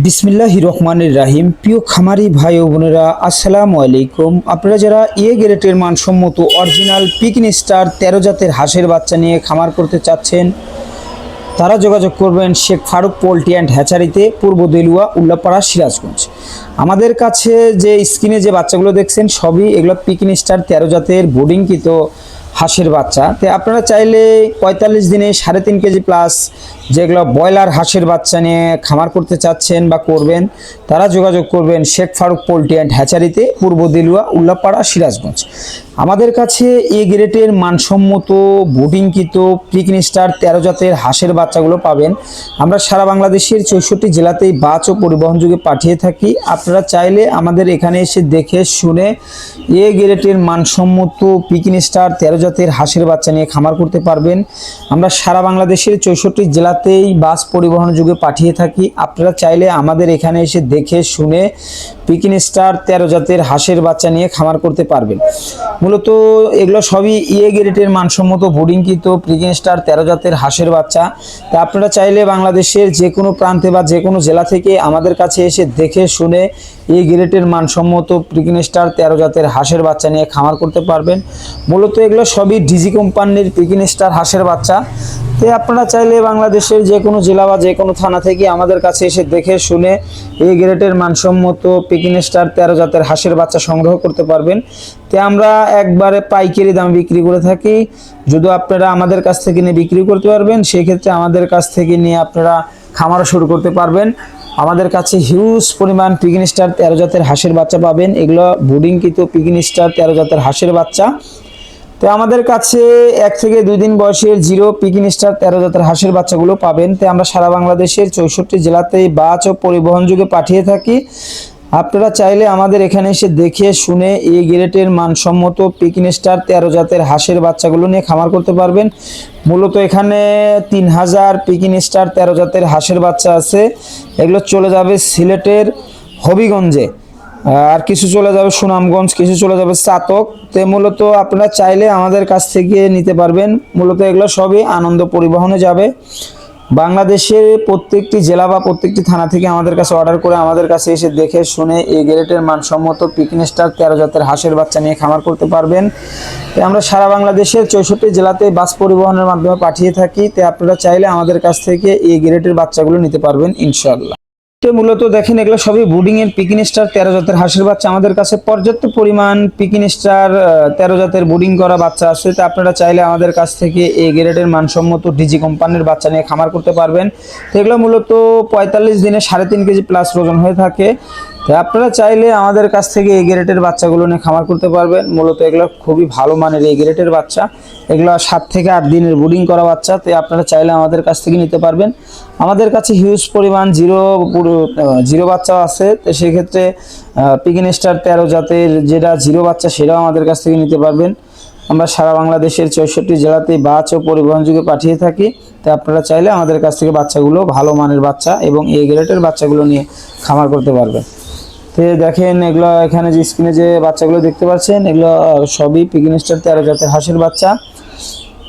বিসমিল্লাহির রহমানির রাহিম। প্রিয় খামারি ভাই ও বোনেরা, আসসালামু আলাইকুম। আপনারা যারা গ্রেটের মানসম্মত অরিজিনাল পিকিন স্টার 13 জাতের হাঁসের বাচ্চা নিয়ে খামার করতে চাচ্ছেন, তারা যোগাযোগ করবেন শেখ ফারুক পোল্ট্রি অ্যান্ড হ্যাচারিতে, পূর্ব দেলুয়া, উল্লাপাড়া, সিরাজগঞ্জ। আমাদের কাছে যে স্ক্রিনে যে বাচ্চাগুলো দেখছেন সবই এগুলো পিকিন স্টার 13 জাতের বোর্ডিংকৃত হাঁসের বাচ্চা। তো আপনারা চাইলে 45 দিনে 3.5 কেজি প্লাস যেগুলো ব্রয়লার হাঁসের বাচ্চা নিয়ে খামার করতে চাচ্ছেন বা করবেন, তারা যোগাযোগ করবেন শেখ ফারুক পোল্ট্রি অ্যান্ড হ্যাচারিতে, পূর্ব দেলুয়া, উল্লাপাড়া, সিরাজগঞ্জ। আমাদের কাছে গ্রেটের মানসম্মত বোর্ডিংকৃত পিকিন স্টার 13 জাতের হাঁসের বাচ্চাগুলো পাবেন। আমরা সারা বাংলাদেশের 64 জেলাতেই বাস ও পরিবহন যোগে পাঠিয়ে থাকি। আপনারা চাইলে আমাদের এখানে এসে দেখে শুনে গ্রেটের মানসম্মত পিকিন স্টার 13 জাতের হাঁসের বাচ্চা নিয়ে খামার করতে পারবেন। আমরা সারা বাংলাদেশের 64 জেলাতেই বাস পরিবহন যোগে পাঠিয়ে থাকি। আপনারা চাইলে আমাদের এখানে এসে দেখে শুনে পিকিন স্টার 13 জাতের হাঁসের বাচ্চা নিয়ে খামার করতে পারবেন। মূলত এগুলো সবই গ্রেটের মানসম্মত বোর্ডিংকৃত পিকিন স্টার 13 জাতের হাঁসের বাচ্চা। তা আপনারা চাইলে বাংলাদেশের যে কোনো প্রান্তে বা যে কোনো জেলা থেকে আমাদের কাছে এসে দেখে শুনে গ্রেটের মানসম্মত পিকিন স্টার 13 জাতের হাঁসের বাচ্চা নিয়ে খামার করতে পারবেন। মূলত এগুলো সবই ডিজি কোম্পানির পিকিন স্টার হাঁসের বাচ্চা। তো আপনারা চাইলে বাংলাদেশের যে কোনো জেলা বা যে কোনো থানা থেকে আমাদের কাছে এসে দেখে শুনে গ্রেটের মানসম্মত পিকিন স্টার 13 জাতের হাঁসের বাচ্চা সংগ্রহ করতে পারবেন। তো আমরা একবারে পাইকারি দামে বিক্রি করে থাকি। যদি আপনারা আমাদের কাছ থেকে নিয়ে বিক্রি করতে পারবেন, সেই ক্ষেত্রে আমাদের কাছ থেকে নিয়ে আপনারা খামারও শুরু করতে পারবেন। আমাদের কাছে হিউজ পরিমাণ পিকিন স্টার 13 জাতের হাঁসের বাচ্চা পাবেন। এগুলো বোর্ডিংকৃত পিকিন স্টার 13 জাতের হাঁসের বাচ্চা। তো আমাদের কাছে 1 থেকে 2 দিন বয়সের জিরো পিকিন স্টার 13 জাতের হাঁসের বাচ্চাগুলো পাবেন। তো আমরা সারা বাংলাদেশের 64 জেলাতেই বাস ও পরিবহন যোগে পাঠিয়ে থাকি। আপনারা চাইলে আমাদের এখানে এসে দেখে শুনে গ্রেটের মানসম্মত পিকিন স্টার 13 জাতের হাঁসের বাচ্চাগুলো নিয়ে খামার করতে পারবেন। মূলত এখানে 3000 পিকিন স্টার 13 জাতের হাঁসের বাচ্চা আছে। এগুলো চলে যাবে সিলেটের হবিগঞ্জে, আর কিছু চলে যাবে সুনামগঞ্জ, কিছু চলে যাবে চাতক। তো মূলত আপনারা চাইলে আমাদের কাছ থেকে নিতে পারবেন। মূলত এগুলো সবই আনন্দ পরিবহনে যাবে। বাংলাদেশের প্রত্যেকটি জেলা বা প্রত্যেকটি থানা থেকে আমাদের কাছে অর্ডার করে আমাদের কাছে এসে দেখে শুনে গ্রেটের মানসম্মত পিকিন স্টার 13 জাতের হাঁসের বাচ্চা নিয়ে খামার করতে পারবেন। তো আমরা সারা বাংলাদেশের 64 জেলাতে বাস পরিবহনের মাধ্যমে পাঠিয়ে থাকি। তো আপনারা চাইলে আমাদের কাছ থেকে গ্রেটের বাচ্চাগুলো নিতে পারবেন ইনশাআল্লাহ। মূলত দেখেন এগুলো সবই বোর্ডিং এর পিকিন স্টার 13 জাতের হাঁসের বাচ্চা। আমাদের কাছে পর্যাপ্ত পরিমাণ পিকিন স্টার 13 জাতের বোর্ডিং করা বাচ্চা আছে। তো আপনারা চাইলে আমাদের কাছ থেকে গ্রেডের মানসম্মত ডিজি কোম্পানির বাচ্চা নিয়ে খামার করতে পারবেন। তো এগুলো মূলত 45 দিনে 3.5 কেজি প্লাস ওজন হয়ে থাকে। তো আপনারা চাইলে আমাদের কাছ থেকে গ্রেডের বাচ্চাগুলো নিয়ে খামার করতে পারবেন। মূলত এগুলো খুবই ভালো মানের গ্রেডের বাচ্চা। এগুলো 7 থেকে 8 দিনের বোর্ডিং করা বাচ্চা। তো আপনারা চাইলে আমাদের কাছ থেকে নিতে পারবেন। আমাদের কাছে হিউজ পরিমাণ জিরো বাচ্চা আছে। তো সেক্ষেত্রে পিকিন স্টার 13 জাতের যেটা জিরো বাচ্চা সেটাও আমাদের কাছ থেকে নিতে পারবেন। আমরা সারা বাংলাদেশের 64 জেলাতেই বাস ও পরিবহন যোগে পাঠিয়ে থাকি। তো আপনারা চাইলে আমাদের কাছ থেকে বাচ্চাগুলো ভালো মানের বাচ্চা এবং গ্রেডের বাচ্চাগুলো নিয়ে খামার করতে পারবেন। তো দেখেন এগুলো এখানে যে স্ক্রিনে যে বাচ্চাগুলো দেখতে পাচ্ছেন এগুলো সবই পিকিন স্টার 13 জাতের হাঁসের বাচ্চা।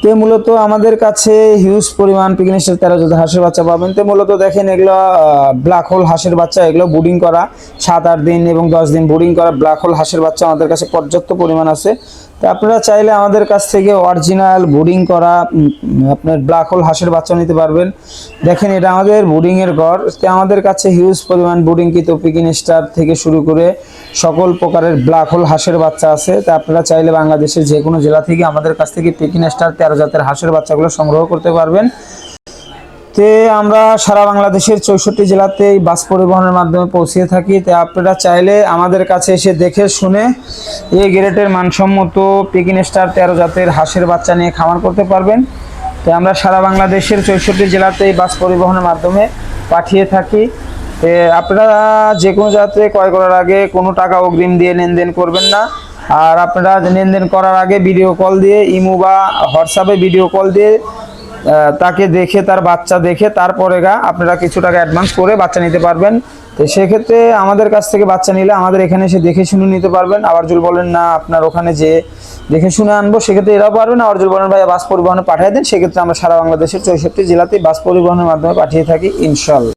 তো মূলত আমাদের কাছে হিউজ পরিমাণ পিকিন স্টার 13 জাতের হাঁসের বাচ্চা পাবেন। তো মূলত দেখেন এগুলো ব্ল্যাক হোল হাঁসের বাচ্চা। এগুলো বোর্ডিং করা 7-8 দিন এবং 10 দিন বোর্ডিং করা ব্ল্যাক হোল হাঁসের বাচ্চা আমাদের কাছে পর্যাপ্ত পরিমাণ আছে। তো আপনারা চাইলে আমাদের কাছ থেকে অরিজিনাল বোর্ডিং করা আপনার ব্ল্যাক হোল হাঁসের বাচ্চা নিতে পারবেন। দেখেন এটা আমাদের বোর্ডিং এর ঘর। তো আমাদের কাছে হিউজ পরিমাণ বোর্ডিংকৃত পিকিন স্টার থেকে শুরু করে সকল প্রকারের ব্ল্যাক হোল হাঁসের বাচ্চা আছে। তো আপনারা চাইলে বাংলাদেশের যে কোনো জেলা থেকে আমাদের কাছ থেকে পিকিন স্টার 13 জাতের হাঁসের বাচ্চাগুলো সংগ্রহ করতে পারবেন। তে আমরা সারা বাংলাদেশের 64 জেলাতেই বাস পরিবহনের মাধ্যমে পৌঁছিয়ে থাকি। তো আপনারা চাইলে আমাদের কাছে এসে দেখে শুনে গ্রেটের মানসম্মত পিকিন স্টার 13 জাতের হাঁসের বাচ্চা নিয়ে খামার করতে পারবেন। তো আমরা সারা বাংলাদেশের 64 জেলাতেই বাস পরিবহনের মাধ্যমে পাঠিয়ে থাকি। তো আপনারা যে কোনো যাত্রে ক্রয় করার আগে কোনো টাকা অগ্রিম দিয়ে লেনদেন করবেন না। আর আপনারা লেনদেন করার আগে ভিডিও কল দিয়ে ইমো বা হোয়াটসঅ্যাপে ভিডিও কল দিয়ে তাকে দেখে তার বাচ্চা দেখে তারপরে আপনারা কিছু টাকা অ্যাডভান্স করে বাচ্চা নিতে পারবেন। তো সেক্ষেত্রে আমাদের কাছ থেকে বাচ্চা নিলে আমাদের এখানে এসে দেখে শুনে নিতে পারবেন। আবার যদি বলেন না আপনার ওখানে যে দেখে শুনে আনবো, সেক্ষেত্রে এরাও পারবেন। আবার যদি বলেন ভাই বাস পরিবহনে পাঠিয়ে দেন, সেক্ষেত্রে আমরা সারা বাংলাদেশের 64 জেলাতেই বাস পরিবহনের মাধ্যমে পাঠিয়ে থাকি ইনশাআল্লাহ।